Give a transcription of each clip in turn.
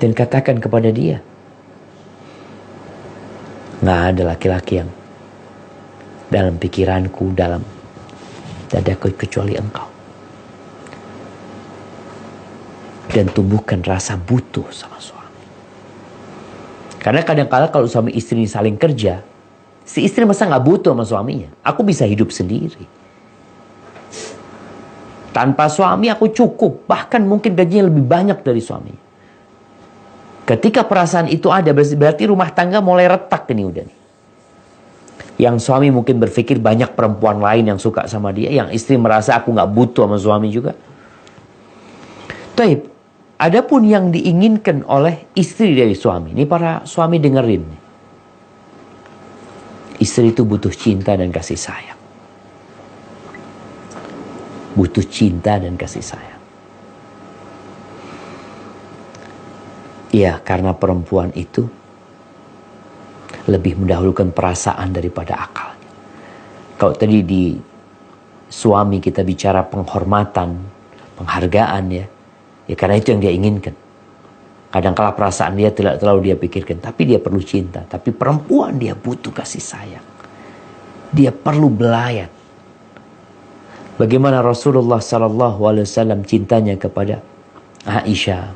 Dan katakan kepada dia, nggak ada laki-laki yang dalam pikiranku, dalam dadaku kecuali engkau. Dan tumbuhkan rasa butuh sama suami. Karena kadang-kala kalau suami istri saling kerja, si istri masa nggak butuh sama suaminya. Aku bisa hidup sendiri. Tanpa suami aku cukup. Bahkan mungkin gajinya lebih banyak dari suaminya. Ketika perasaan itu ada, berarti rumah tangga mulai retak ini udah nih. Yang suami mungkin berpikir banyak perempuan lain yang suka sama dia. Yang istri merasa aku nggak butuh sama suami juga. Taib. Adapun yang diinginkan oleh istri dari suami. Ini para suami dengerin. Istri itu butuh cinta dan kasih sayang. Butuh cinta dan kasih sayang. Ya, karena perempuan itu lebih mendahulukan perasaan daripada akalnya. Kalau tadi di suami kita bicara penghormatan, penghargaan ya. Ya karena itu yang dia inginkan. Kadang-kala perasaan dia tidak terlalu dia pikirkan. Tapi dia perlu cinta. Tapi perempuan dia butuh kasih sayang. Dia perlu belayan. Bagaimana Rasulullah SAW cintanya kepada Aisyah.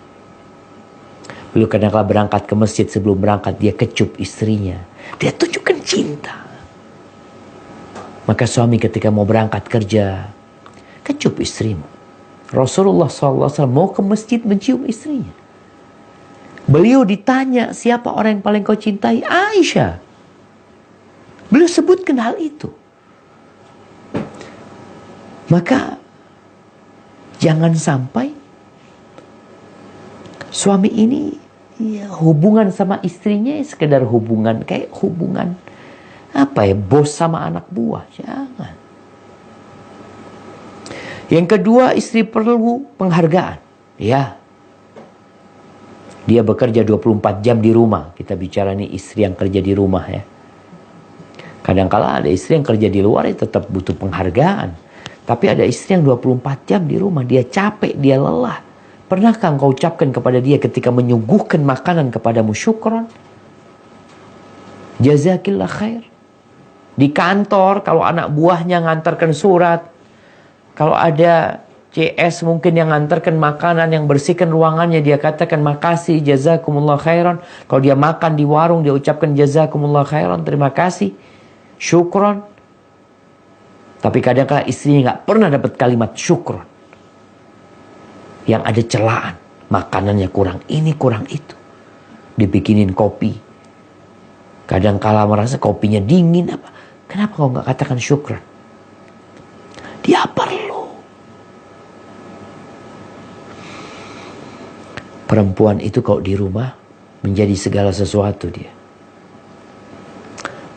Beliau kadang-kala berangkat ke masjid, sebelum berangkat dia kecup istrinya. Dia tunjukkan cinta. Maka suami ketika mau berangkat kerja, kecup istrimu. Rasulullah SAW mau ke masjid mencium istrinya. Beliau ditanya siapa orang yang paling kau cintai? Aisyah. Beliau sebutkan hal itu. Maka jangan sampai suami ini ya, hubungan sama istrinya sekedar hubungan kayak hubungan apa ya, bos sama anak buah. Jangan. Yang kedua, istri perlu penghargaan. Ya. Dia bekerja 24 jam di rumah. Kita bicara nih istri yang kerja di rumah ya. Kadang-kala ada istri yang kerja di luar ya tetap butuh penghargaan. Tapi ada istri yang 24 jam di rumah. Dia capek, dia lelah. Pernahkah engkau ucapkan kepada dia ketika menyuguhkan makanan kepadamu syukron? Jazakillah khair. Di kantor, kalau anak buahnya ngantarkan surat, kalau ada CS mungkin yang ngantarkan makanan, yang bersihkan ruangannya, dia katakan makasih, jazakumullah khairan. Kalau dia makan di warung, dia ucapkan jazakumullah khairan, terima kasih, syukron. Tapi kadang-kadang istrinya nggak pernah dapat kalimat syukron. Yang ada celaan, makanannya kurang ini, kurang itu. Dibikinin kopi. Kadang-kala merasa kopinya dingin apa. Kenapa kau nggak katakan syukron? Dia perlu. Perempuan itu kalau di rumah menjadi segala sesuatu dia.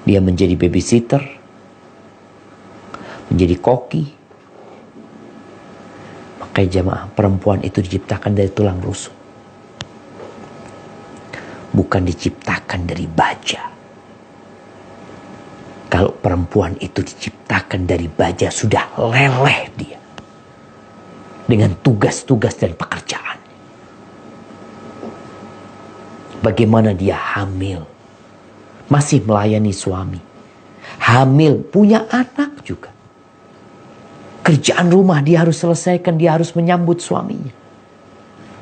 Dia menjadi babysitter, menjadi koki. Makanya jamaah, perempuan itu diciptakan dari tulang rusuk. Bukan diciptakan dari baja. Kalau perempuan itu diciptakan dari baja, sudah leleh dia. Dengan tugas-tugas dan pekerjaan. Bagaimana dia hamil. Masih melayani suami. Hamil, punya anak juga. Kerjaan rumah dia harus selesaikan, dia harus menyambut suaminya.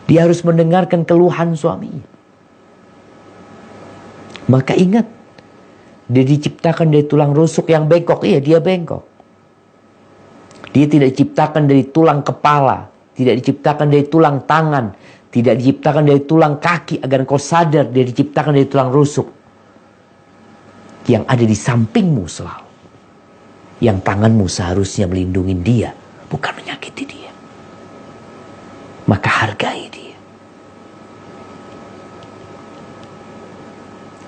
Dia harus mendengarkan keluhan suaminya. Maka ingat, dia diciptakan dari tulang rusuk yang bengkok. Iya, dia bengkok. Dia tidak diciptakan dari tulang kepala. Tidak diciptakan dari tulang tangan. Tidak diciptakan dari tulang kaki. Agar kau sadar, dia diciptakan dari tulang rusuk. Yang ada di sampingmu selalu. Yang tanganmu seharusnya melindungi dia. Bukan menyakiti dia. Maka hargai dia.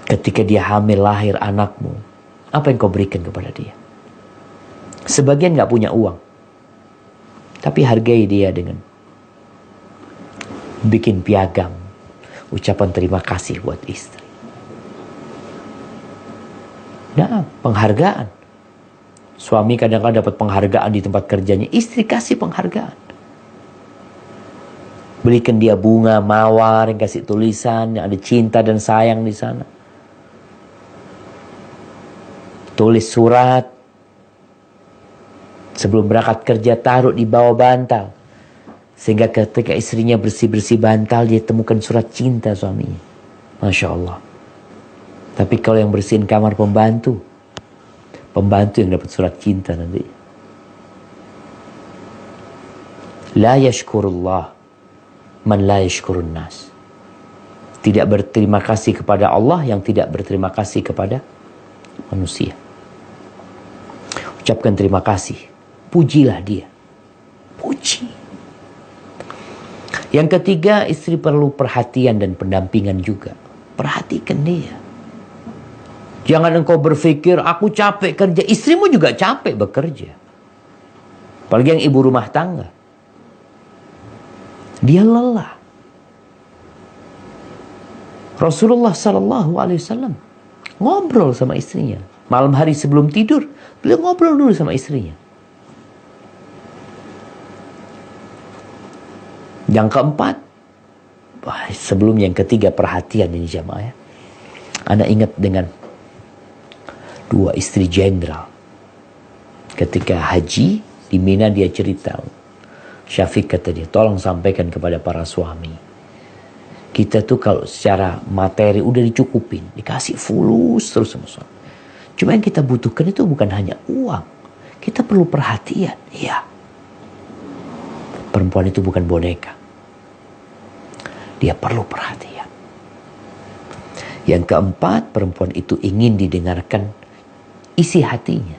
Ketika dia hamil lahir anakmu, apa yang kau berikan kepada dia? Sebagian gak punya uang. Tapi hargai dia dengan bikin piagam, ucapan terima kasih buat istri. Nah, penghargaan. Suami kadang-kadang dapat penghargaan di tempat kerjanya, istri kasih penghargaan. Belikan dia bunga, mawar, yang kasih tulisan, yang ada cinta dan sayang di sana. Tulis surat. Sebelum berangkat kerja, taruh di bawah bantal. Sehingga ketika istrinya bersih-bersih bantal, dia temukan surat cinta suaminya. Masya Allah. Tapi kalau yang bersihin kamar pembantu yang dapat surat cinta nanti. La yashkurullah man la yashkurun nas. Tidak berterima kasih kepada Allah yang tidak berterima kasih kepada manusia. Ucapkan terima kasih. Pujilah dia. Puji. Yang ketiga, istri perlu perhatian dan pendampingan juga. Perhatikan dia. Jangan engkau berpikir, aku capek kerja. Istrimu juga capek bekerja. Apalagi yang ibu rumah tangga. Dia lelah. Rasulullah SAW ngobrol sama istrinya. Malam hari sebelum tidur, beliau ngobrol dulu sama istrinya. Yang keempat, sebelum yang ketiga, perhatian ini jamaah ya. Anda ingat dengan dua istri jenderal. Ketika haji di Mina dia cerita. Syafiq kata dia, tolong sampaikan kepada para suami. Kita tuh kalau secara materi udah dicukupin. Dikasih fulus terus sama suami. Cuma yang kita butuhkan itu bukan hanya uang. Kita perlu perhatian. Iya. Perempuan itu bukan boneka. Dia perlu perhatian. Yang keempat, perempuan itu ingin didengarkan isi hatinya.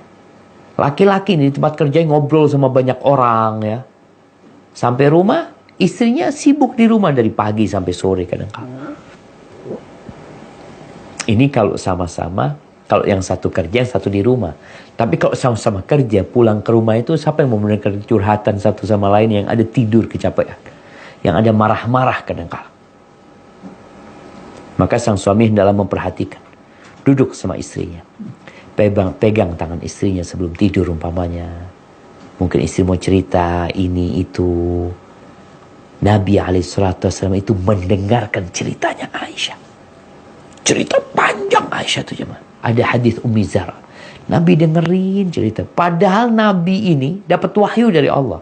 Laki-laki di tempat kerja ngobrol sama banyak orang ya. Sampai rumah, istrinya sibuk di rumah dari pagi sampai sore kadang-kadang. Ini kalau sama-sama, kalau yang satu kerja, yang satu di rumah. Tapi kalau sama-sama kerja, pulang ke rumah itu siapa yang mau mendengar curhatan satu sama lain yang ada tidur kecapean. Yang ada marah-marah kadang-kadang. Maka sang suami hendaklah memperhatikan. Duduk sama istrinya. Pegang tangan istrinya sebelum tidur umpamanya. Mungkin istri mau cerita ini itu. Nabi SAW itu mendengarkan ceritanya Aisyah. Cerita panjang Aisyah itu jemaah. Ada hadis Ummi Zara. Nabi dengerin cerita. Padahal Nabi ini dapat wahyu dari Allah.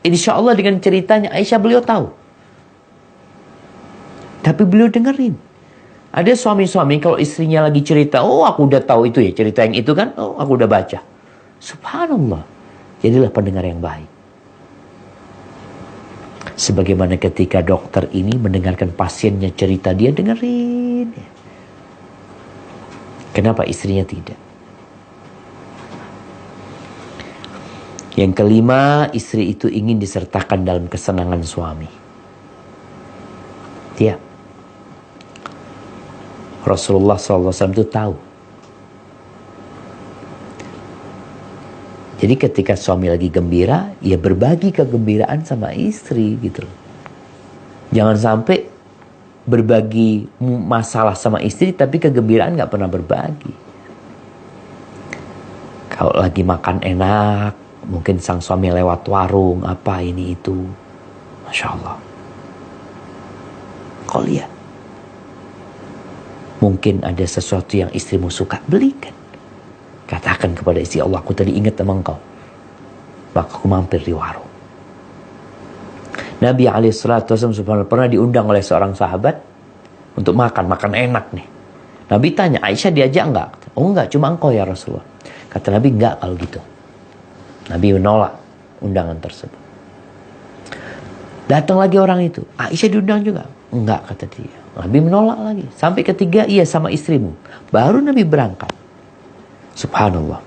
Insya Allah dengan ceritanya Aisyah beliau tahu. Tapi beliau dengerin. Ada suami-suami kalau istrinya lagi cerita, oh aku udah tahu itu ya, cerita yang itu kan, oh aku udah baca. Subhanallah. Jadilah pendengar yang baik. Sebagaimana ketika dokter ini mendengarkan pasiennya cerita, dia dengerin. Kenapa istrinya tidak? Yang kelima, istri itu ingin disertakan dalam kesenangan suami. Dia. Rasulullah SAW itu tahu. Jadi ketika suami lagi gembira, ya berbagi kegembiraan sama istri gitu. Jangan sampai berbagi masalah sama istri, tapi kegembiraan gak pernah berbagi. Kalau lagi makan enak, mungkin sang suami lewat warung, apa ini itu. Masya Allah. Kau lihat. Mungkin ada sesuatu yang istrimu suka, belikan. Katakan kepada istri, Allah, aku tadi ingat sama engkau. Maka aku mampir di warung. Nabi SAW pernah diundang oleh seorang sahabat untuk makan enak nih. Nabi tanya, Aisyah diajak enggak? Oh enggak, cuma engkau ya Rasulullah. Kata Nabi, enggak kalau gitu. Nabi menolak undangan tersebut. Datang lagi orang itu, Aisyah diundang juga. Enggak, kata dia. Nabi menolak lagi. Sampai ketiga, iya sama istrimu. Baru Nabi berangkat. Subhanallah.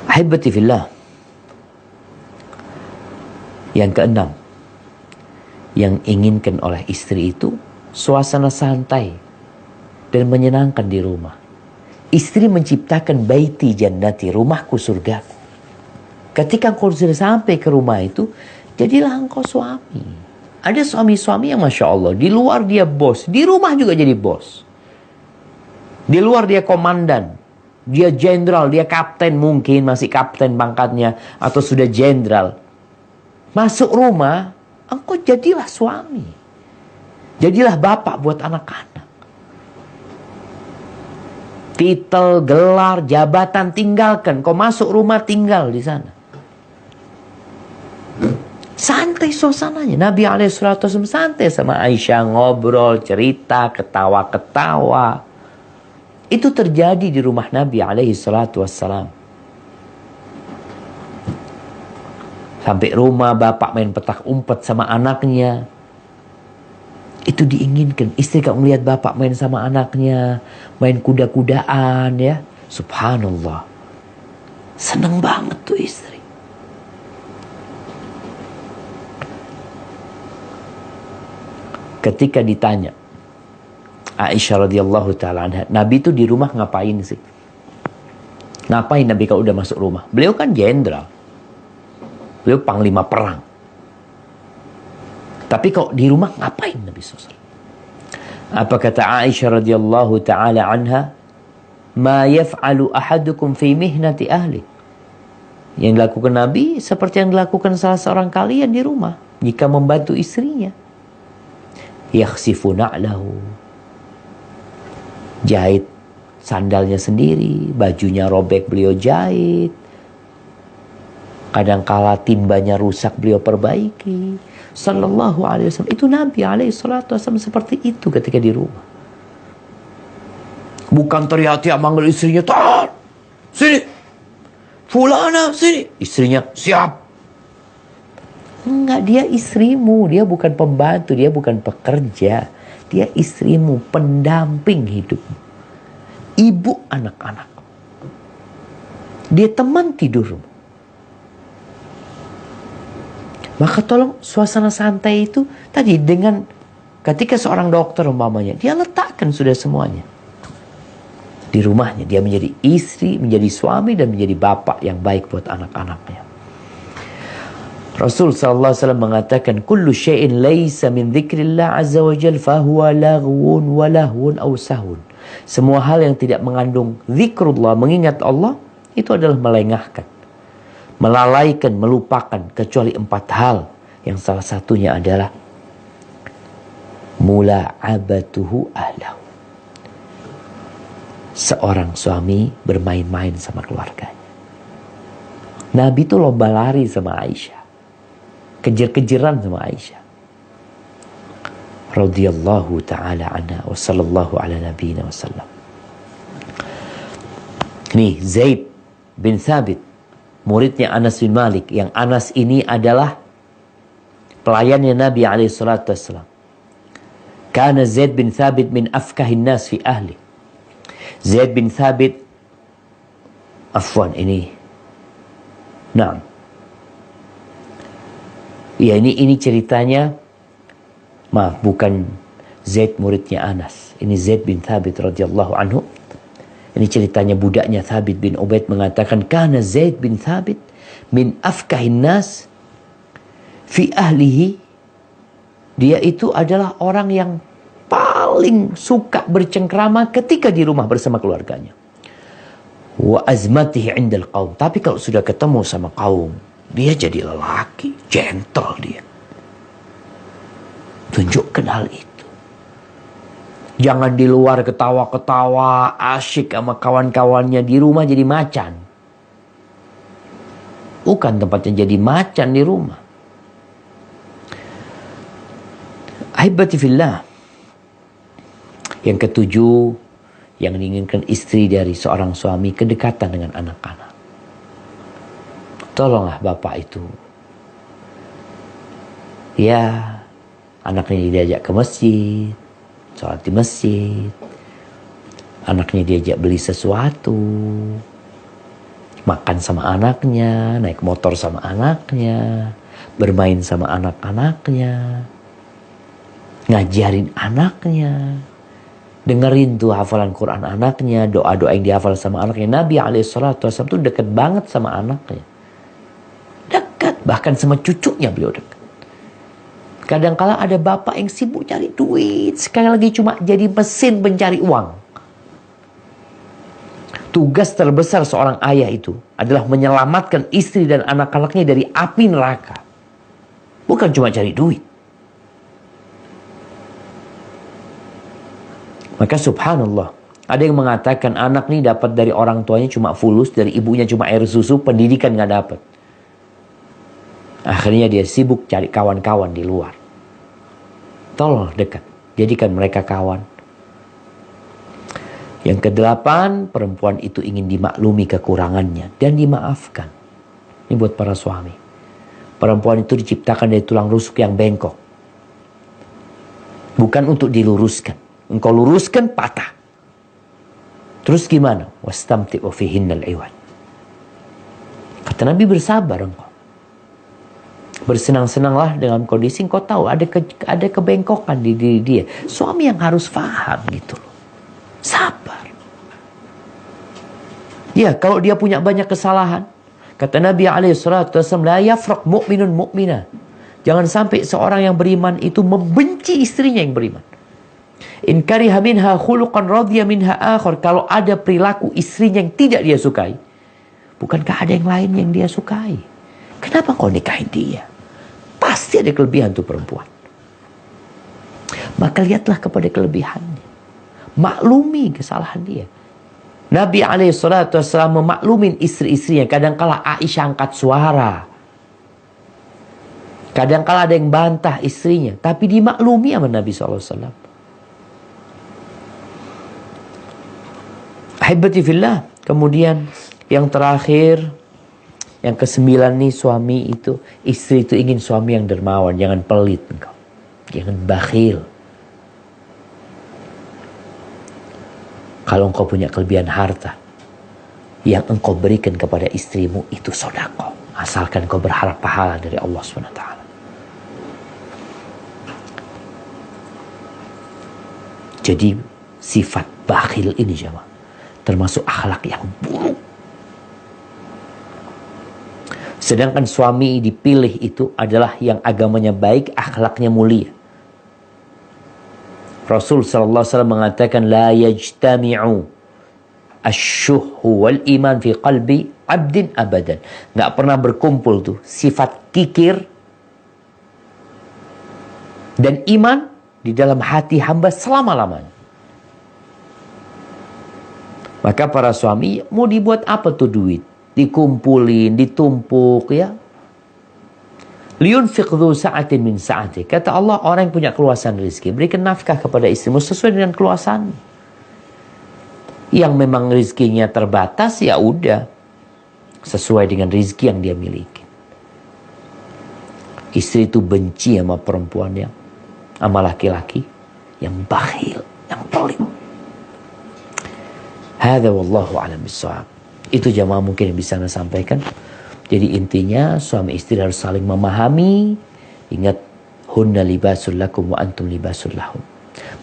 Ahibati fillah. Yang keenam. Yang inginkan oleh istri itu suasana santai dan menyenangkan di rumah. Istri menciptakan baiti jannati, rumahku surgaku. Ketika engkau sudah sampai ke rumah itu, jadilah engkau suami. Ada suami-suami yang Masya Allah, di luar dia bos, di rumah juga jadi bos. Di luar dia komandan, dia jenderal, dia kapten mungkin, masih kapten pangkatnya, atau sudah jenderal. Masuk rumah, engkau jadilah suami. Jadilah bapak buat anak-anak. Titel, gelar, jabatan tinggalkan. Kau masuk rumah tinggal di sana. Santai suasananya. Nabi SAW santai sama Aisyah, ngobrol, cerita, ketawa-ketawa. Itu terjadi di rumah Nabi SAW. Sampai rumah bapak main petak umpet sama anaknya. Itu diinginkan. Istri kalau melihat bapak main sama anaknya, main kuda-kudaan ya. Subhanallah. Seneng banget tuh istri. Ketika ditanya Aisyah radhiyallahu ta'ala anha, Nabi itu di rumah ngapain sih? Ngapain Nabi kalau udah masuk rumah? Beliau kan jenderal. Beliau panglima perang. Tapi kalau di rumah ngapain Nabi SAW? Apa kata Aisyah radhiyallahu ta'ala anha? Ma yaf'alu ahadukum fi mihnati ahli. Yang dilakukan Nabi seperti yang dilakukan salah seorang kalian di rumah. Jika membantu istrinya. Yakhsifu na'lahu. Jahit sandalnya sendiri. Bajunya robek beliau jahit. Kadangkala timbanya rusak beliau perbaiki. Sallallahu alaihi wasallam. Itu Nabi alaihi salatu wasallam seperti itu ketika di rumah. Bukan teriak-teriak manggil istrinya, "Tahan! Sini! Fulana, sini!" Istrinya, "Siap!" Enggak, dia istrimu. Dia bukan pembantu, dia bukan pekerja. Dia istrimu, pendamping hidupmu. Ibu anak-anak. Dia teman tidurmu. Maka tolong suasana santai itu tadi dengan ketika seorang dokter umpamanya, dia letakkan sudah semuanya. Di rumahnya dia menjadi istri, menjadi suami dan menjadi bapak yang baik buat anak-anaknya. Rasul sallallahu alaihi wasallam mengatakan kullu syai'in laisa min dzikrillah azza wa jalla fa huwa laghwun wa lahwun aw sahwun. Semua hal yang tidak mengandung zikrullah, mengingat Allah, itu adalah melengahkan, melalaikan, melupakan, kecuali 4 hal. Yang salah satunya adalah mula'abatuhu ahlahu. Seorang suami bermain-main sama keluarganya. Nabi itu lomba lari sama Aisyah. Kejar-kejaran sama Aisyah. Radhiyallahu ta'ala anha wa sallallahu ala nabiyina wa sallam. Nih Zaid bin Thabit, muridnya Anas bin Malik, yang Anas ini adalah pelayannya Nabi SAW. Kana Zaid bin Thabit min afkahin nas fi ahli. Zaid bin Thabit, afwan ini, nah, ya ini ceritanya, maaf, bukan Zaid muridnya Anas. Ini Zaid bin Thabit radhiyallahu anhu. Ini ceritanya budaknya Thabit bin Ubaid mengatakan, kana Zaid bin Thabit min afkahin nas fi ahlihi. Dia itu adalah orang yang paling suka bercengkrama ketika di rumah bersama keluarganya. Wa azmatihi 'indal qaum. Tapi kalau sudah ketemu sama kaum, dia jadi lelaki, gentle dia. Tunjukkan hal itu. Jangan di luar ketawa-ketawa, asyik sama kawan-kawannya, di rumah jadi macan. Bukan tempatnya jadi macan di rumah. Ahibati fillah. Yang ketujuh, yang diinginkan istri dari seorang suami, kedekatan dengan anak-anak. Tolonglah bapak itu. Ya, anaknya diajak ke masjid, sholat di masjid. Anaknya diajak beli sesuatu, makan sama anaknya, naik motor sama anaknya, bermain sama anak-anaknya, ngajarin anaknya, dengerin tuh hafalan Quran anaknya, doa-doa yang dihafal sama anaknya. Nabi SAW tuh dekat banget sama anaknya. Dekat, bahkan sama cucunya beliau dekat. Kadangkala ada bapak yang sibuk cari duit, sekali lagi cuma jadi mesin pencari uang. Tugas terbesar seorang ayah itu adalah menyelamatkan istri dan anak-anaknya dari api neraka. Bukan cuma cari duit. Maka subhanallah, ada yang mengatakan anak nih dapat dari orang tuanya cuma fulus, dari ibunya cuma air susu, pendidikan nggak dapat. Akhirnya dia sibuk cari kawan-kawan di luar. Tolong dekat, jadikan mereka kawan. Yang kedelapan, perempuan itu ingin dimaklumi kekurangannya dan dimaafkan. Ini buat para suami. Perempuan itu diciptakan dari tulang rusuk yang bengkok. Bukan untuk diluruskan. Engkau luruskan, patah. Terus gimana? Wastamti'u fihinnal iwad. Kata Nabi, bersabar engkau. Bersenang-senanglah dengan kondisi engkau tahu ada kebengkokan di diri dia. Suami yang harus paham gitu loh. Sabar. Ya, kalau dia punya banyak kesalahan, kata Nabi SAW, la yafraq mu'minun mu'minah. Jangan sampai seorang yang beriman itu membenci istrinya yang beriman. In kariha minha khuluqan radhiya minha akhar. Kalau ada perilaku istrinya yang tidak dia sukai, bukankah ada yang lain yang dia sukai? Kenapa kau nikahin dia? Pasti ada kelebihan tuh perempuan. Maka lihatlah kepada kelebihannya. Maklumi kesalahan dia. Nabi SAW memaklumin istri-istrinya. Kadangkala Aisyah angkat suara. Kadangkala ada yang bantah istrinya. Tapi dimaklumi sama Nabi SAW. Ahibati fillah. Kemudian yang terakhir, yang ke-9 nih, suami itu, istri itu ingin suami yang dermawan. Jangan pelit engkau. Jangan bakhil. Kalau engkau punya kelebihan harta, yang engkau berikan kepada istrimu itu sedekah. Asalkan engkau berharap pahala dari Allah SWT. Jadi sifat bakhil ini jemaah termasuk akhlak yang buruk. Sedangkan suami dipilih itu adalah yang agamanya baik, akhlaknya mulia. Rasul SAW mengatakan, la yajtami'u asyuhu wal iman fi qalbi abdin abadan. Nggak pernah berkumpul tuh sifat kikir dan iman di dalam hati hamba selama-lamanya. Maka para suami, mau dibuat apa tuh duit? Dikumpulin, ditumpuk ya. Liyunfiq dzu sa'atin min sa'ati. Kata Allah, orang yang punya keluasan rezeki, berikan nafkah kepada istrimu sesuai dengan keluasan. Yang memang rezekinya terbatas, ya udah. Sesuai dengan rezeki yang dia miliki. Istri itu benci sama perempuan yang, sama laki-laki yang bakhil, yang pelit. Hadza wallahu a'lam bissawab. Itu jamaah mungkin yang bisa saya sampaikan. Jadi intinya suami istri harus saling memahami. Ingat, hunna libasul lakum wa antum libasul lahum.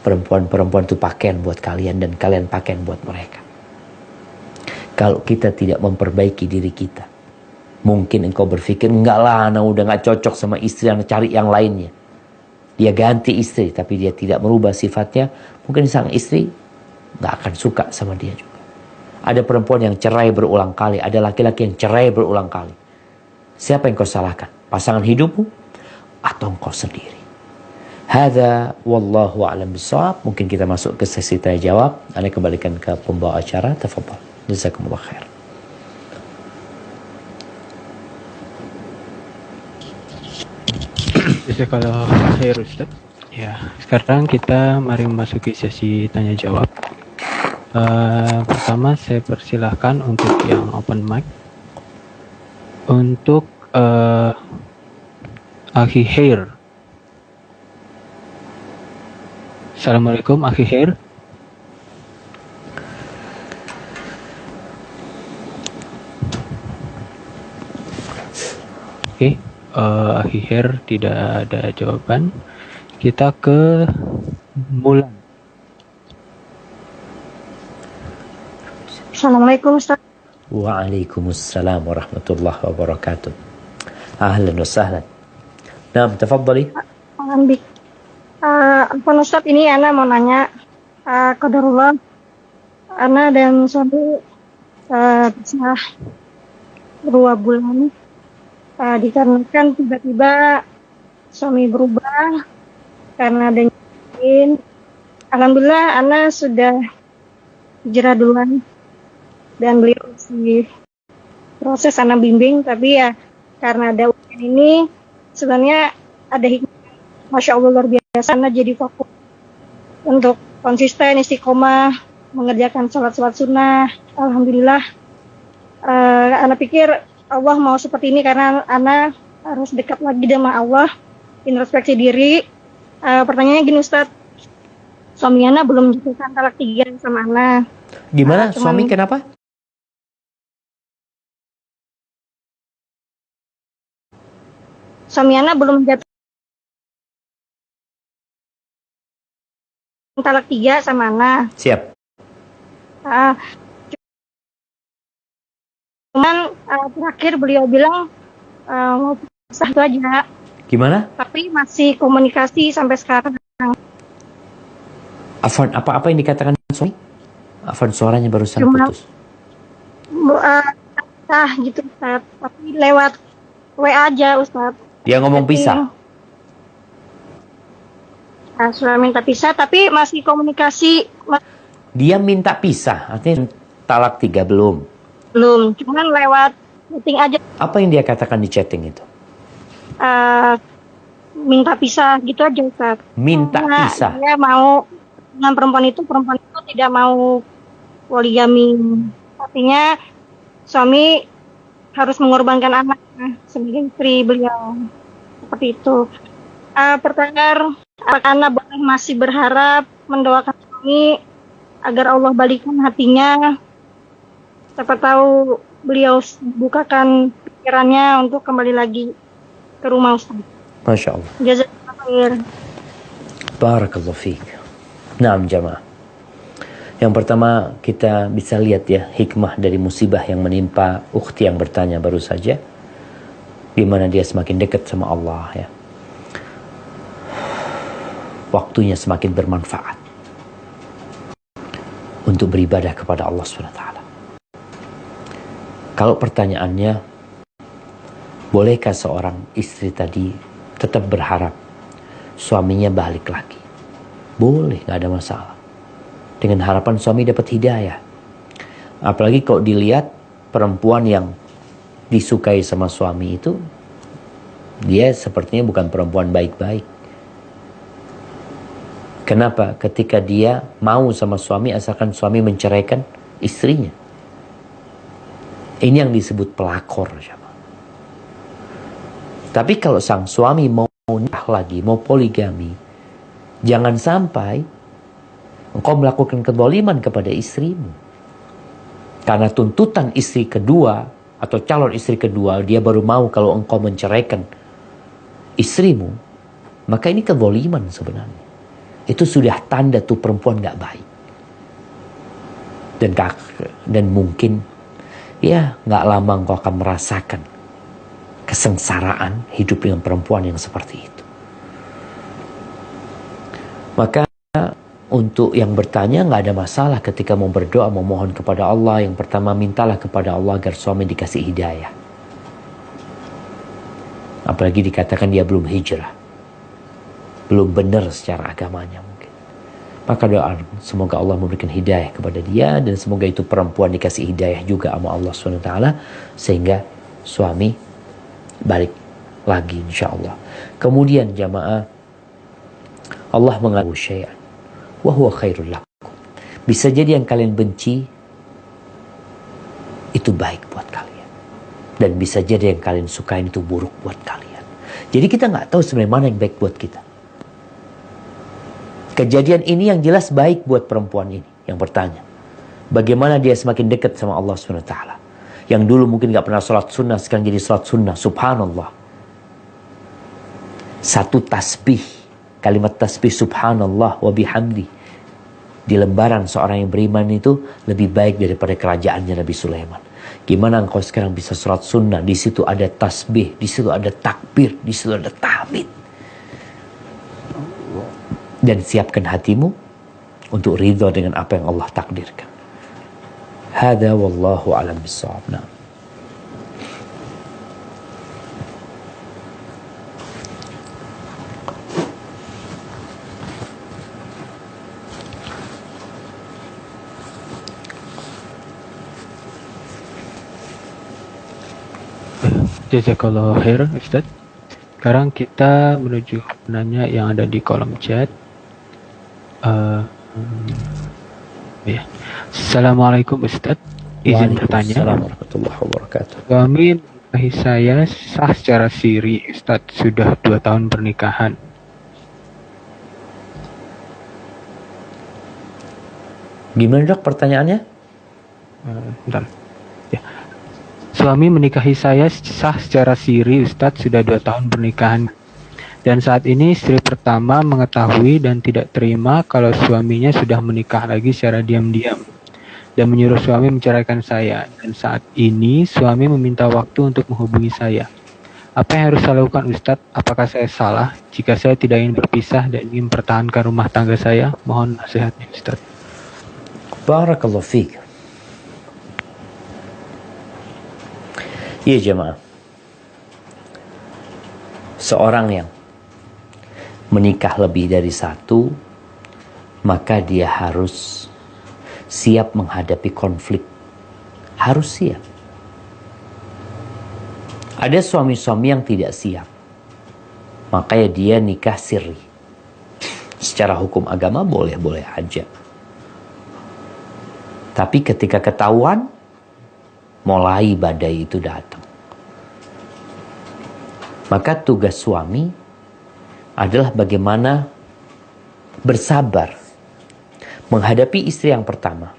Perempuan-perempuan itu pakaian buat kalian dan kalian pakaian buat mereka. Kalau kita tidak memperbaiki diri kita, mungkin engkau berpikir, enggak lah, anak udah gak cocok sama istri, anak cari yang lainnya. Dia ganti istri, tapi dia tidak merubah sifatnya. Mungkin sang istri gak akan suka sama dia juga. Ada perempuan yang cerai berulang kali. Ada laki-laki yang cerai berulang kali. Siapa yang kau salahkan? Pasangan hidupmu? Atau engkau sendiri? Hadza wallahu a'lam bissawab. Mungkin kita masuk ke sesi tanya jawab. Anda kembalikan ke pembawa acara. Tafadhal. Jazakumullah khair. Jazakallah khair Ustaz. Ya, sekarang kita mari memasuki sesi tanya jawab. Pertama saya persilahkan untuk yang open mic. Untuk Akhi Khair. Assalamualaikum Akhi Khair. Oke, Akhi Khair tidak ada jawaban. Kita ke Mulan. Assalamualaikum Ustaz. Waalaikumsalam warahmatullahi wabarakatuh. Ahlan wa sahlan. Nah, tafadhali. Alhamdulillah. Ustaz, ini Ana mau nanya, qadarullah Ana dan suami bisa 2 bulan dikarenakan tiba-tiba suami berubah karena ada nyusahin. Alhamdulillah Ana sudah hijrah duluan dan beliau masih proses Ana bimbing, tapi ya karena ada ujian ini sebenarnya ada hikmah. Masya Allah luar biasa, Ana jadi fokus untuk konsisten istiqomah mengerjakan sholat sunnah. Alhamdulillah, Ana pikir Allah mau seperti ini karena Ana harus dekat lagi sama Allah, introspeksi diri. Pertanyaannya gini Ustadz, suami Ana belum menjatuhkan talak 3 sama Ana. Gimana? Suami kenapa? Suami Ana belum menjatuhkan talak 3 sama Ana. Siap. Cuman terakhir beliau bilang mau pisah itu aja. Gimana? Tapi masih komunikasi sampai sekarang. Afwan, apa yang dikatakan suami? Afwan, suaranya barusan Cuma, putus. Gitu Ustaz. Tapi lewat WA aja Ustaz. Dia ngomong pisah. Sudah minta pisah tapi masih komunikasi. Dia minta pisah, artinya talak 3 belum. Belum, cuman lewat chatting aja. Apa yang dia katakan di chatting itu? Minta pisah gitu aja Ustaz. Minta pisah. Dia mau dengan perempuan itu tidak mau poligami. Artinya suami harus mengorbankan anaknya sebagai istri beliau. Seperti itu. Pertanyaan, apakah Anda boleh masih berharap mendoakan suami agar Allah balikkan hatinya? Siapa tahu beliau bukakan pikirannya untuk kembali lagi ke rumah Ustaz. Masya Allah. Jazakallahu khair. Barakallahu fiik. Naam jamaah. Yang pertama kita bisa lihat ya hikmah dari musibah yang menimpa ukhti yang bertanya baru saja, di mana dia semakin dekat sama Allah ya. Waktunya semakin bermanfaat untuk beribadah kepada Allah SWT. Kalau pertanyaannya, bolehkah seorang istri tadi tetap berharap suaminya balik lagi? Boleh, gak ada masalah. Dengan harapan suami dapat hidayah. Apalagi kalau dilihat perempuan yang disukai sama suami itu, dia sepertinya bukan perempuan baik-baik. Kenapa? Ketika dia mau sama suami asalkan suami menceraikan istrinya. Ini yang disebut pelakor. Tapi kalau sang suami mau nikah lagi, mau poligami, jangan sampai engkau melakukan kezaliman kepada istrimu. Karena tuntutan istri kedua atau calon istri kedua, dia baru mau kalau engkau menceraikan istrimu, maka ini kezaliman sebenarnya. Itu sudah tanda tuh perempuan gak baik. Dan mungkin ya gak lama engkau akan merasakan kesengsaraan hidup dengan perempuan yang seperti itu. Maka untuk yang bertanya gak ada masalah ketika mau berdoa, memohon kepada Allah. Yang pertama, mintalah kepada Allah agar suami dikasih hidayah. Apalagi dikatakan dia belum hijrah, belum benar secara agamanya mungkin. Maka doa semoga Allah memberikan hidayah kepada dia, dan semoga itu perempuan dikasih hidayah juga sama Allah SWT, sehingga suami balik lagi insyaAllah. Kemudian jamaah, Allah mengatakan syai'an wa huwa khairul lakum. Bisa jadi yang kalian benci itu baik buat kalian, dan bisa jadi yang kalian sukain itu buruk buat kalian. Jadi kita nggak tahu sebenarnya mana yang baik buat kita. Kejadian ini yang jelas baik buat perempuan ini yang bertanya. Bagaimana dia semakin dekat sama Allah SWT. Yang dulu mungkin gak pernah sholat sunnah, sekarang jadi sholat sunnah. Subhanallah. Satu tasbih, kalimat tasbih subhanallah wa bihamdi, di lembaran seorang yang beriman itu lebih baik daripada kerajaannya Nabi Sulaiman. Gimana engkau sekarang bisa sholat sunnah, di situ ada tasbih, di situ ada takbir, di situ ada tahmid. Dan siapkan hatimu untuk ridha dengan apa yang Allah takdirkan. Hada wallahu alam bissawab. Nah. Jazakallah khair Ustaz. Sekarang kita menuju penanya yang ada di kolom chat. Ya. Assalamualaikum Ustaz. Izin bertanya. Waalaikumsalam warahmatullahi wabarakatuh. Suami menikahi saya sah secara siri Ustaz, sudah 2 tahun pernikahan. Gimana dok pertanyaannya? Bentar. Ya. Suami menikahi saya sah secara siri Ustadz, sudah 2 tahun pernikahan. Dan saat ini istri pertama mengetahui dan tidak terima kalau suaminya sudah menikah lagi secara diam-diam. Dan menyuruh suami menceraikan saya. Dan saat ini suami meminta waktu untuk menghubungi saya. Apa yang harus saya lakukan Ustadz? Apakah saya salah jika saya tidak ingin berpisah dan ingin mempertahankan rumah tangga saya? Mohon nasihatnya Ustadz. Barakallahu fiik. Ya jemaah, seorang yang menikah lebih dari satu, maka dia harus siap menghadapi konflik. Harus siap. Ada suami-suami yang tidak siap, makanya dia nikah siri. Secara hukum agama boleh-boleh aja. Tapi ketika ketahuan, mulai badai itu datang. Maka tugas suami adalah bagaimana bersabar menghadapi istri yang pertama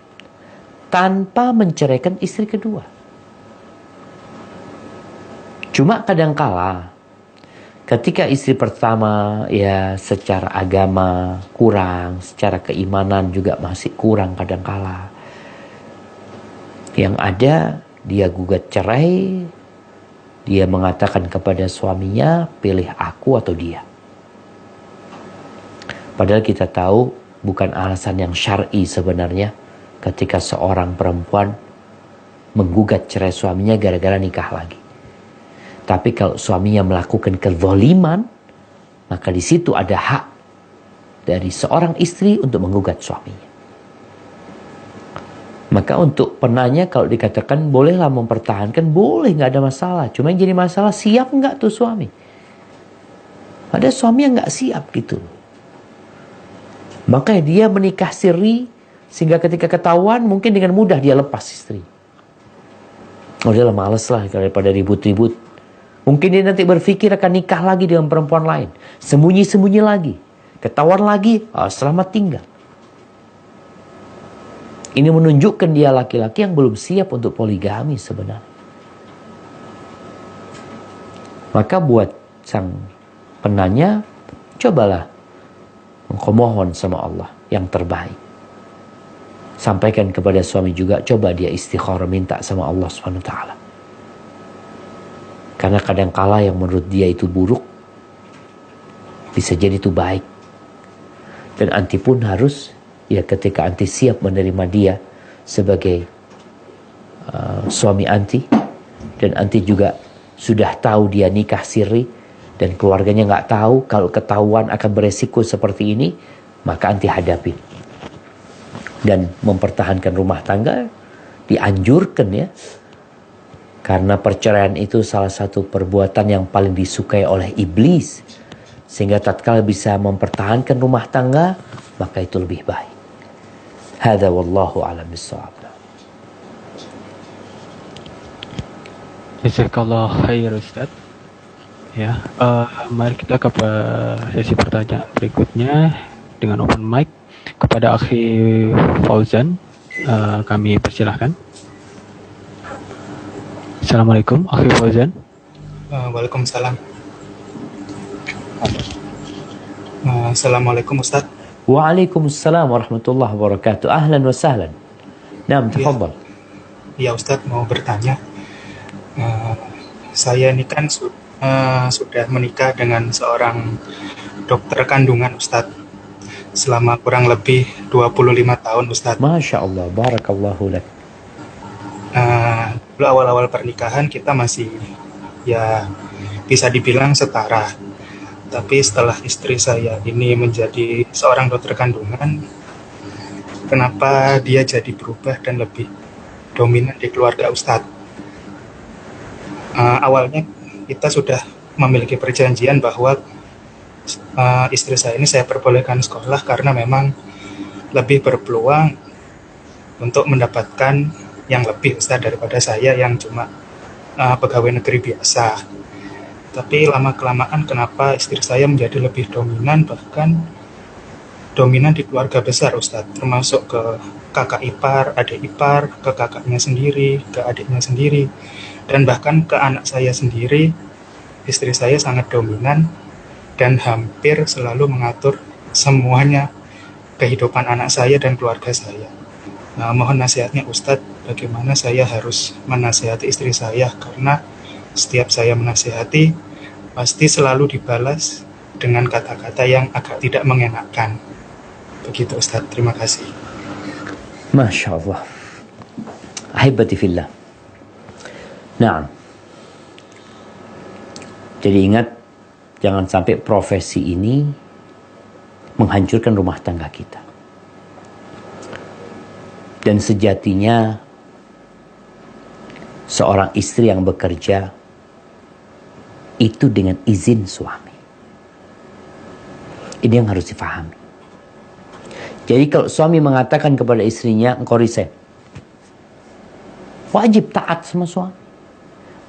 tanpa menceraikan istri kedua. Cuma kadangkala ketika istri pertama ya secara agama kurang, secara keimanan juga masih kurang kadangkala. Yang ada dia gugat cerai, dia mengatakan kepada suaminya, pilih aku atau dia. Padahal kita tahu bukan alasan yang syar'i sebenarnya ketika seorang perempuan menggugat cerai suaminya gara-gara nikah lagi. Tapi kalau suaminya melakukan kezaliman, maka di situ ada hak dari seorang istri untuk menggugat suaminya. Maka untuk penanya kalau dikatakan bolehlah mempertahankan, boleh, nggak ada masalah. Cuma yang jadi masalah siap nggak tuh suami. Ada suami yang nggak siap gitu. Makanya dia menikah siri sehingga ketika ketahuan mungkin dengan mudah dia lepas istri. Udahlah males lah daripada ribut-ribut. Mungkin dia nanti berpikir akan nikah lagi dengan perempuan lain. Sembunyi-sembunyi lagi. Ketahuan lagi, selamat tinggal. Ini menunjukkan dia laki-laki yang belum siap untuk poligami sebenarnya. Maka buat sang penanya, cobalah memohon sama Allah yang terbaik. Sampaikan kepada suami juga, coba dia istikharah minta sama Allah SWT. Karena kadangkala yang menurut dia itu buruk, bisa jadi itu baik. Dan anti pun harus, ya ketika anti siap menerima dia sebagai suami anti, dan anti juga sudah tahu dia nikah siri dan keluarganya nggak tahu, kalau ketahuan akan beresiko seperti ini, maka anti hadapi dan mempertahankan rumah tangga. Dianjurkan ya, karena perceraian itu salah satu perbuatan yang paling disukai oleh iblis, sehingga tatkala bisa mempertahankan rumah tangga, maka itu lebih baik. Hadza wallahu a'lam bissawab. Jazakallah khair Ustaz. Ya, mari kita ke sesi pertanyaan berikutnya dengan open mic kepada Akhi Fauzan. Kami persilahkan. Assalamualaikum Akhi Fauzan. Waalaikumsalam. Assalamualaikum Ustaz. Waalaikumsalam warahmatullahi wabarakatuh. Ahlan wa sahlan. Naam, tafadhal. Ya Ustaz, mau bertanya. Saya ini kan sudah menikah dengan seorang dokter kandungan Ustaz. Selama kurang lebih 25 tahun Ustaz. Masya Allah, barakallahu lak. Dulu awal-awal pernikahan kita masih ya bisa dibilang setara. Tapi setelah istri saya ini menjadi seorang dokter kandungan, kenapa dia jadi berubah dan lebih dominan di keluarga Ustadz? Awalnya kita sudah memiliki perjanjian bahwa istri saya ini saya perbolehkan sekolah karena memang lebih berpeluang untuk mendapatkan yang lebih Ustaz daripada saya yang cuma pegawai negeri biasa. Tapi lama-kelamaan kenapa istri saya menjadi lebih dominan, bahkan dominan di keluarga besar Ustaz, termasuk ke kakak ipar, adik ipar, ke kakaknya sendiri, ke adiknya sendiri, dan bahkan ke anak saya sendiri. Istri saya sangat dominan dan hampir selalu mengatur semuanya kehidupan anak saya dan keluarga saya. Nah, mohon nasihatnya Ustadz, bagaimana saya harus menasihati istri saya, karena setiap saya menasihati pasti selalu dibalas dengan kata-kata yang agak tidak mengenakan. Begitu Ustadz, terima kasih. Masya Allah. Ahibati fillah. Nah, jadi ingat, jangan sampai profesi ini menghancurkan rumah tangga kita. Dan sejatinya seorang istri yang bekerja itu dengan izin suami. Ini yang harus difahami. Jadi kalau suami mengatakan kepada istrinya, engkau resign, wajib taat sama suami.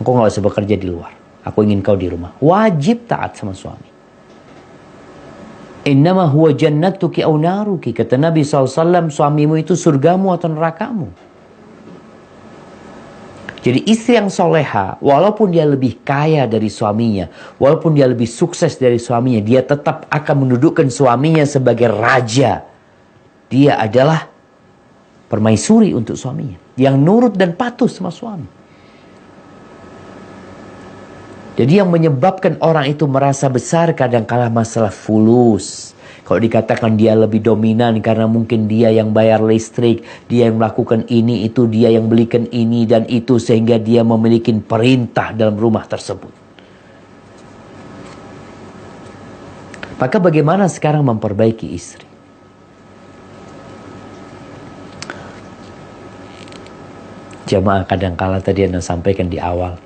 Engkau gak usah bekerja di luar, aku ingin kau di rumah. Wajib taat sama suami. Innama huwa jannatuki aw naruki. Kata Nabi SAW, suamimu itu surgamu atau nerakamu. Jadi istri yang soleha, walaupun dia lebih kaya dari suaminya, walaupun dia lebih sukses dari suaminya, dia tetap akan mendudukkan suaminya sebagai raja. Dia adalah permaisuri untuk suaminya, yang nurut dan patuh sama suami. Jadi yang menyebabkan orang itu merasa besar kadang-kala masalah fulus. Kalau dikatakan dia lebih dominan karena mungkin dia yang bayar listrik, dia yang melakukan ini, itu, dia yang belikan ini dan itu, sehingga dia memiliki perintah dalam rumah tersebut. Maka bagaimana sekarang memperbaiki istri? Jamaah, kadang-kala tadi Anda sampaikan di awal,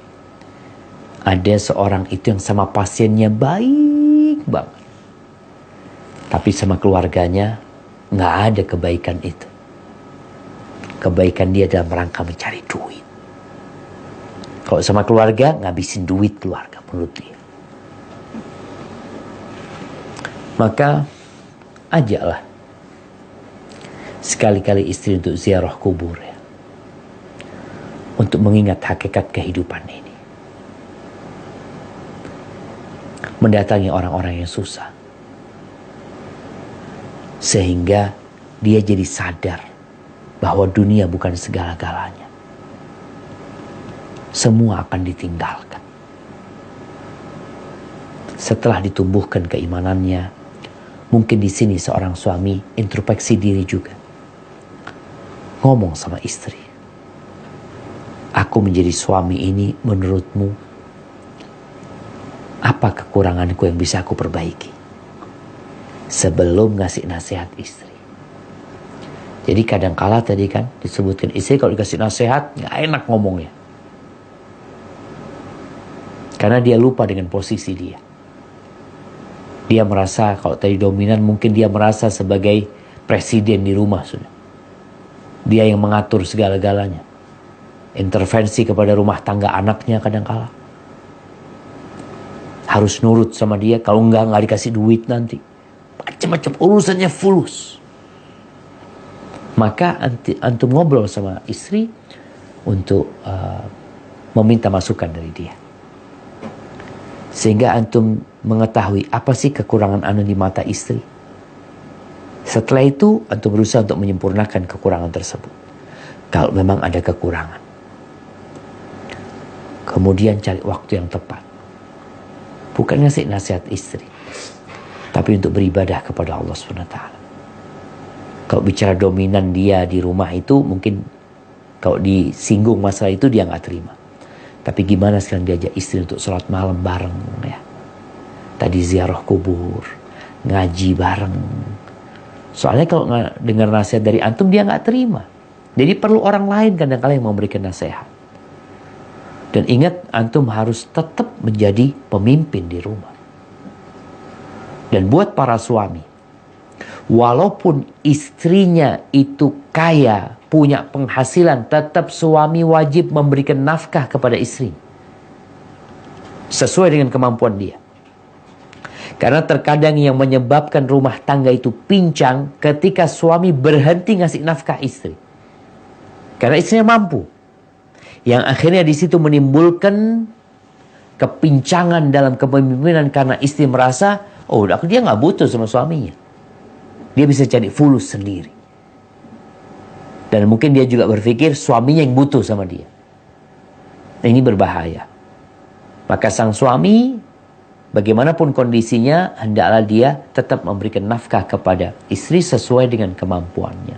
ada seorang itu yang sama pasiennya baik banget, tapi sama keluarganya nggak ada kebaikan itu. Kebaikan dia dalam rangka mencari duit. Kalau sama keluarga, ngabisin duit keluarga menurut dia. Maka ajaklah sekali-kali istri untuk ziarah kubur ya, untuk mengingat hakikat kehidupan ini. Mendatangi orang-orang yang susah, sehingga dia jadi sadar bahwa dunia bukan segala-galanya. Semua akan ditinggalkan. Setelah ditumbuhkan keimanannya, mungkin di sini seorang suami introspeksi diri juga, ngomong sama istri, aku menjadi suami ini menurutmu, apa kekuranganku yang bisa aku perbaiki? Sebelum ngasih nasihat istri. Jadi kadang-kala tadi kan disebutkan, istri kalau dikasih nasihat gak enak ngomongnya. Karena dia lupa dengan posisi dia. Dia merasa kalau tadi dominan, mungkin dia merasa sebagai presiden di rumah sudah. Dia yang mengatur segala-galanya. Intervensi kepada rumah tangga anaknya kadang-kala. Harus nurut sama dia, kalau enggak dikasih duit nanti. Macam-macam urusannya fulus. Maka antum ngobrol sama istri untuk meminta masukan dari dia. Sehingga antum mengetahui apa sih kekurangan anda di mata istri. Setelah itu antum berusaha untuk menyempurnakan kekurangan tersebut. Kalau memang ada kekurangan. Kemudian cari waktu yang tepat. Bukan ngasih nasihat istri, tapi untuk beribadah kepada Allah SWT. Kalau bicara dominan dia di rumah itu, mungkin kalau disinggung masalah itu dia nggak terima. Tapi gimana sekarang diajak istri untuk sholat malam bareng ya. Tadi ziarah kubur, ngaji bareng. Soalnya kalau nggak dengar nasihat dari antum, dia nggak terima. Jadi perlu orang lain kadang-kadang yang memberikan nasihat. Dan ingat, antum harus tetap menjadi pemimpin di rumah. Dan buat para suami, walaupun istrinya itu kaya, punya penghasilan, tetap suami wajib memberikan nafkah kepada istri. Sesuai dengan kemampuan dia. Karena terkadang yang menyebabkan rumah tangga itu pincang ketika suami berhenti ngasih nafkah istri. Karena istrinya mampu. Yang akhirnya di situ menimbulkan kepincangan dalam kepemimpinan karena istri merasa, oh dia nggak butuh sama suaminya. Dia bisa cari fulus sendiri. Dan mungkin dia juga berpikir suaminya yang butuh sama dia. Nah, ini berbahaya. Maka sang suami, bagaimanapun kondisinya, hendaklah dia tetap memberikan nafkah kepada istri sesuai dengan kemampuannya.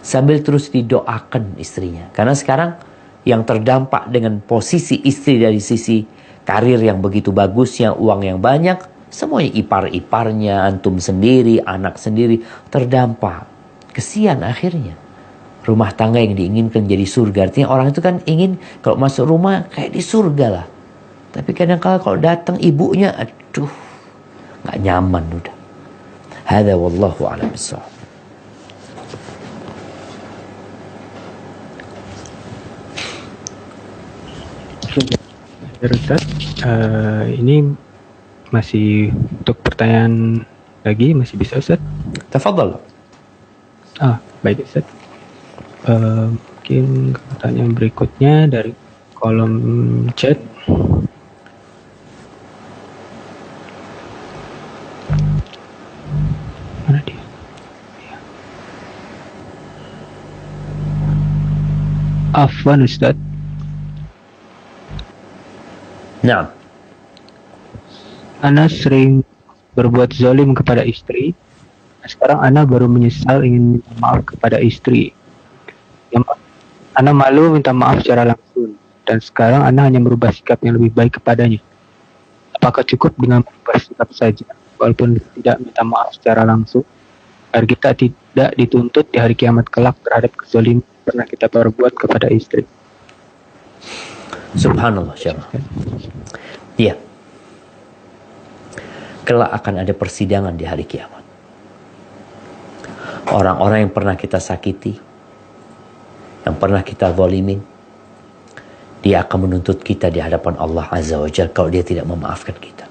Sambil terus didoakan istrinya. Karena sekarang yang terdampak dengan posisi istri dari sisi karir yang begitu bagusnya, uang yang banyak, semuanya ipar-iparnya, antum sendiri, anak sendiri, terdampak. Kesian akhirnya. Rumah tangga yang diinginkan jadi surga. Artinya orang itu kan ingin kalau masuk rumah kayak di surga lah. Tapi kadang-kadang kalau datang ibunya, aduh, gak nyaman udah. Hadza wallahu a'lam bishawab. Ustaz, ini masih untuk pertanyaan lagi, masih bisa Ustaz? Tafadhal. Baik Ustaz. Mungkin pertanyaan berikutnya dari kolom chat. Mana dia? Afwan Ustaz. Nah, Ana sering berbuat zalim kepada istri. Sekarang Ana baru menyesal ingin minta maaf kepada istri. Ana malu minta maaf secara langsung. Dan sekarang Ana hanya merubah sikap yang lebih baik kepadanya. Apakah cukup dengan merubah sikap saja, walaupun tidak minta maaf secara langsung, agar kita tidak dituntut di hari kiamat kelak terhadap kezaliman yang pernah kita perbuat kepada istri? subhanallah syekh. Iya. Kelak akan ada persidangan di hari kiamat. Orang-orang yang pernah kita sakiti, yang pernah kita zalimin, dia akan menuntut kita di hadapan Allah Azza wa Jalla kalau dia tidak memaafkan kita.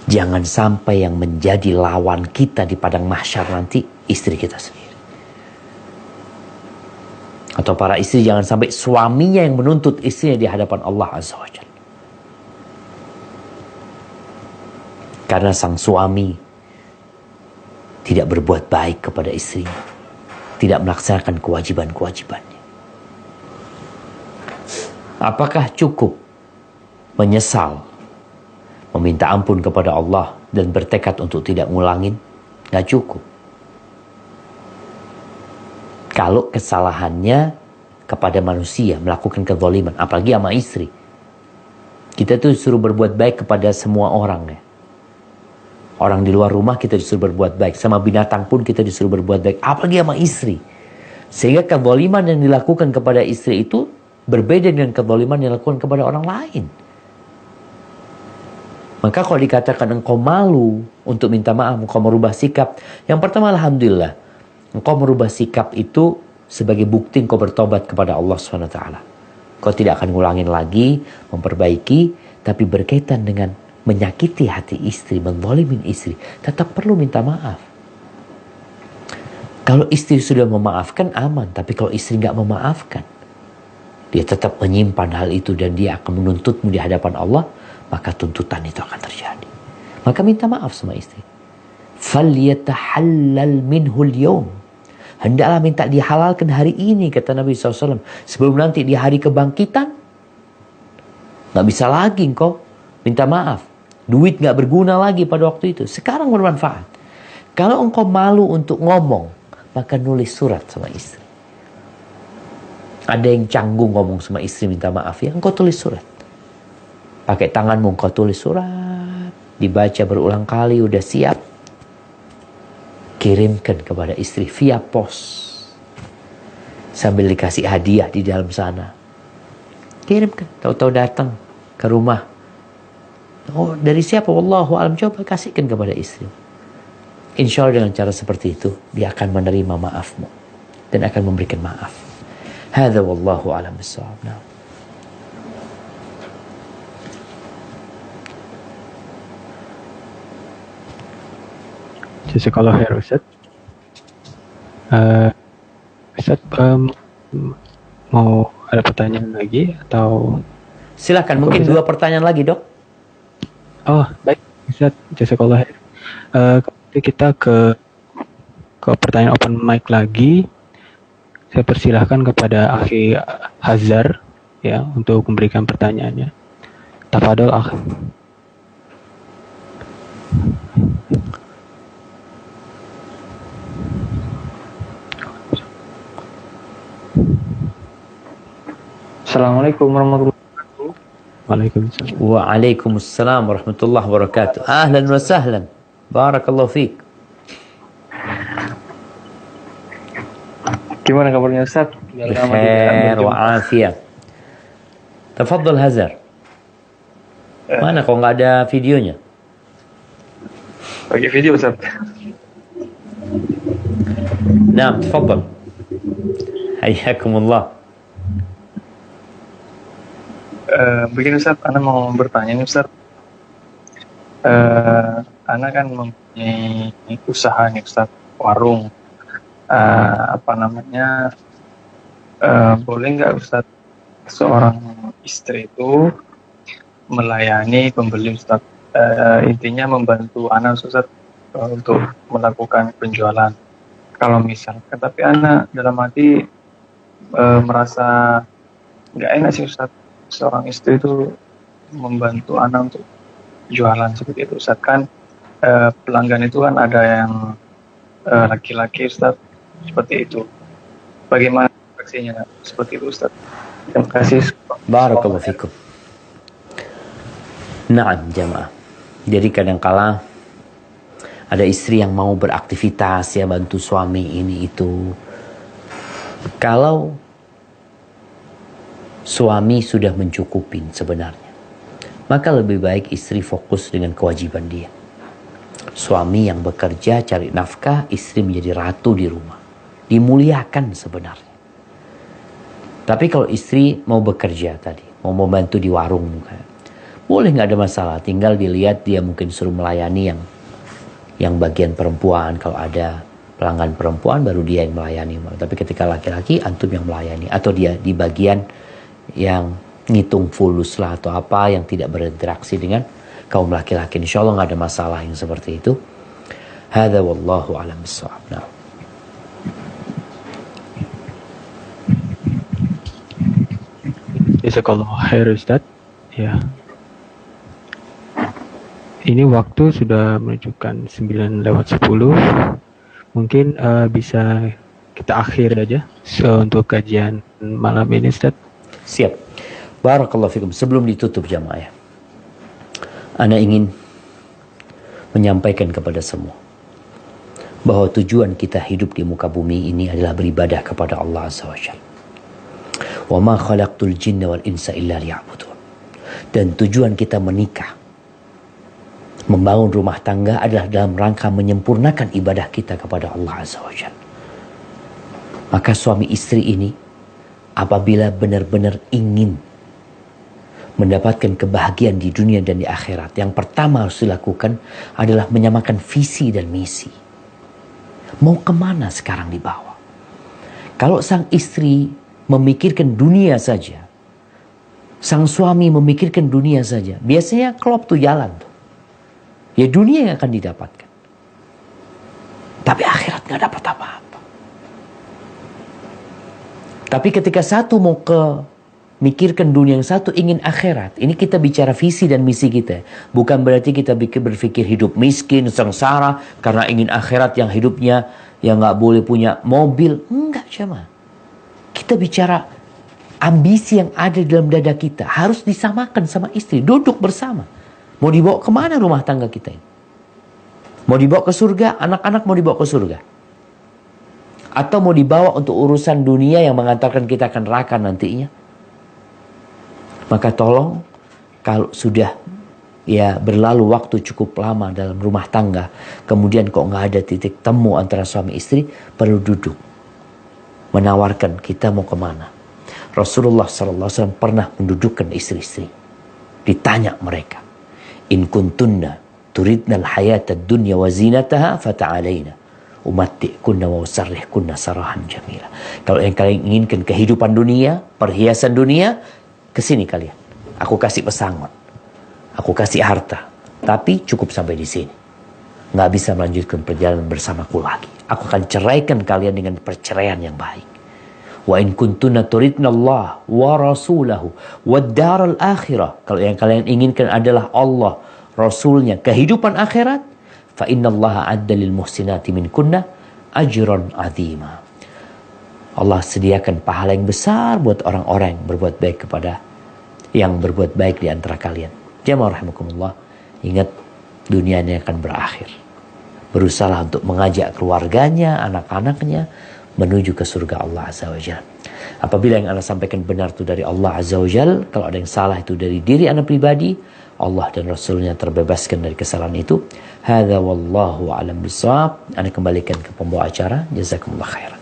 Jangan sampai yang menjadi lawan kita di padang mahsyar nanti istri kita sendiri. Atau para istri jangan sampai suaminya yang menuntut istrinya di hadapan Allah Azza wa Jalla. Karena sang suami tidak berbuat baik kepada istrinya, tidak melaksanakan kewajiban-kewajibannya. Apakah cukup menyesal, meminta ampun kepada Allah dan bertekad untuk tidak ngulangin? Nggak cukup. Kalau kesalahannya kepada manusia, melakukan kezaliman, apalagi sama istri. Kita tuh disuruh berbuat baik kepada semua orang ya. Orang di luar rumah kita disuruh berbuat baik. Sama binatang pun kita disuruh berbuat baik. Apalagi sama istri. Sehingga kezaliman yang dilakukan kepada istri itu berbeda dengan kezaliman yang dilakukan kepada orang lain. Maka kalau dikatakan engkau malu untuk minta maaf, engkau merubah sikap. Yang pertama alhamdulillah. Engkau merubah sikap itu sebagai bukti engkau bertobat kepada Allah SWT. Kau tidak akan ngulangin lagi, memperbaiki. Tapi berkaitan dengan menyakiti hati istri, menzalimin istri, tetap perlu minta maaf. Kalau istri sudah memaafkan aman, tapi kalau istri nggak memaafkan, dia tetap menyimpan hal itu dan dia akan menuntutmu di hadapan Allah, maka tuntutan itu akan terjadi. Maka minta maaf sama istri. فَلْيَتَحَلَّلْ مِنْهُ الْيَوْمِ. Hendaklah minta dihalalkan hari ini, kata Nabi SAW. Sebelum nanti di hari kebangkitan, nggak bisa lagi engkau minta maaf. Duit gak berguna lagi pada waktu itu. Sekarang bermanfaat. Kalau engkau malu untuk ngomong, maka nulis surat sama istri. Ada yang canggung ngomong sama istri minta maaf, ya engkau tulis surat. Pakai tanganmu engkau tulis surat. Dibaca berulang kali, udah siap. Kirimkan kepada istri via pos. Sambil dikasih hadiah di dalam sana. Kirimkan. Tahu-tahu datang ke rumah. Oh, dari siapa? Wallahu alam. Coba kasihkan kepada istri. Insya Allah dengan cara seperti itu, dia akan menerima maafmu. Dan akan memberikan maaf. Hadza wallahu alam bissawab. Nah. Jazakallah khair Ustaz. Ustaz, mau ada pertanyaan lagi atau? Silakan, mungkin 2 pertanyaan lagi, Dok. Oh, baik Ustaz, jazakallah khair. Kita ke pertanyaan open mic lagi. Saya persilahkan kepada Akhi Hazar ya untuk memberikan pertanyaannya. Tafadhol, Akhi. Assalamualaikum warahmatullahi wabarakatuh. Waalaikumsalam. Waalaikumsalam warahmatullahi wabarakatuh. Ahlan wa sahlan. Barakallahu fiik. Gimana kabarnya Ustaz? Bikhair wa afiyah. Tafadhal Hazar. Mana kok nggak ada videonya? Pakai video Ustaz. Naam, tafadhal. Hayyakumullah. Begini Ustaz, Ana mau bertanya nih Ustaz. Ana kan mempunyai usaha nih Ustaz, warung. Boleh nggak Ustaz seorang istri itu melayani pembeli Ustaz? Intinya membantu Ana Ustaz untuk melakukan penjualan. Kalau misalkan, tapi Ana dalam hati merasa nggak enak sih Ustaz, seorang istri itu membantu Ana untuk jualan seperti itu Ustaz. Kan pelanggan itu kan ada yang laki-laki Ustaz, seperti itu. Bagaimana aksinya seperti itu Ustaz? Terima kasih. Barakallahu fikum. Naam jamaah. Jadi kadang-kala ada istri yang mau beraktivitas ya, bantu suami ini itu. Kalau suami sudah mencukupin sebenarnya, maka lebih baik istri fokus dengan kewajiban dia. Suami yang bekerja cari nafkah, istri menjadi ratu di rumah. Dimuliakan sebenarnya. Tapi kalau istri mau bekerja tadi, mau membantu di warung, boleh nggak ada masalah. Tinggal dilihat dia mungkin suruh melayani yang bagian perempuan. Kalau ada pelanggan perempuan baru dia yang melayani. Tapi ketika laki-laki antum yang melayani. Atau dia di bagian yang ngitung fulus lah atau apa yang tidak berinteraksi dengan kaum laki-laki. Insya Allah nggak ada masalah yang seperti itu. Hadza wallahu a'lam bissawab. Nah. Jazakallah khair Ustaz. Ya. Ini waktu sudah menunjukkan 9:10. Mungkin bisa kita akhir aja untuk kajian malam ini Ustaz. Siap. Barakallahu fikum. Sebelum ditutup jamaah ya, Ana ingin menyampaikan kepada semua bahwa tujuan kita hidup di muka bumi ini adalah beribadah kepada Allah Azza wa Jalla. Wa ma khalaqtul jinna wal insa illa liya'budun. Dan tujuan kita menikah, membangun rumah tangga adalah dalam rangka menyempurnakan ibadah kita kepada Allah Azza wa Jalla. Maka suami istri ini apabila benar-benar ingin mendapatkan kebahagiaan di dunia dan di akhirat, yang pertama harus dilakukan adalah menyamakan visi dan misi. Mau kemana sekarang dibawa? Kalau sang istri memikirkan dunia saja, sang suami memikirkan dunia saja, biasanya klop tuh jalan tuh. Ya dunia yang akan didapatkan. Tapi akhirat gak dapat apa-apa. Tapi ketika satu mau mikirkan dunia, yang satu ingin akhirat. Ini kita bicara visi dan misi kita. Bukan berarti kita berpikir hidup miskin, sengsara, karena ingin akhirat yang hidupnya yang gak boleh punya mobil. Enggak cuma. Kita bicara ambisi yang ada dalam dada kita. Harus disamakan sama istri. Duduk bersama. Mau dibawa kemana rumah tangga kita ini? Mau dibawa ke surga? Anak-anak mau dibawa ke surga? Atau mau dibawa untuk urusan dunia yang mengantarkan kita ke neraka nantinya? Maka tolong, kalau sudah berlalu waktu cukup lama dalam rumah tangga, kemudian kok nggak ada titik temu antara suami istri, perlu duduk menawarkan kita mau kemana. Rasulullah SAW pernah mendudukkan istri-istri, ditanya mereka, in kuntunna turidnal hayatad dunya wa zinataha fata'alaina umatti'kunna wa usarrihkunna sarahan jamila. Kalau yang kalian inginkan kehidupan dunia, perhiasan dunia, kesini kalian. Aku kasih pesangon, aku kasih harta, tapi cukup sampai di sini. Nggak bisa melanjutkan perjalanan bersamaku lagi. Aku akan ceraikan kalian dengan perceraian yang baik. Wa in kuntunna turidna Allah wa rasulahu wad daral akhirah. Kalau yang kalian inginkan adalah Allah, Rasulnya, kehidupan akhirat, fa innallaha adda lil muhsinati minkunna ajran azima. Allah sediakan pahala yang besar buat orang-orang yang berbuat baik di antara kalian. Jamaah rahimakumullah, ingat dunia ini akan berakhir. Berusaha untuk mengajak keluarganya, anak-anaknya menuju ke surga Allah Azza wa Jalla. Apabila yang Anda sampaikan benar itu dari Allah Azza wa Jalla, kalau ada yang salah itu dari diri Anda pribadi, Allah dan Rasulnya terbebaskan dari kesalahan itu. Hadza wallahu a'lam bishawab. Anda kembalikan ke pembawa acara. Jazakumullah khairan.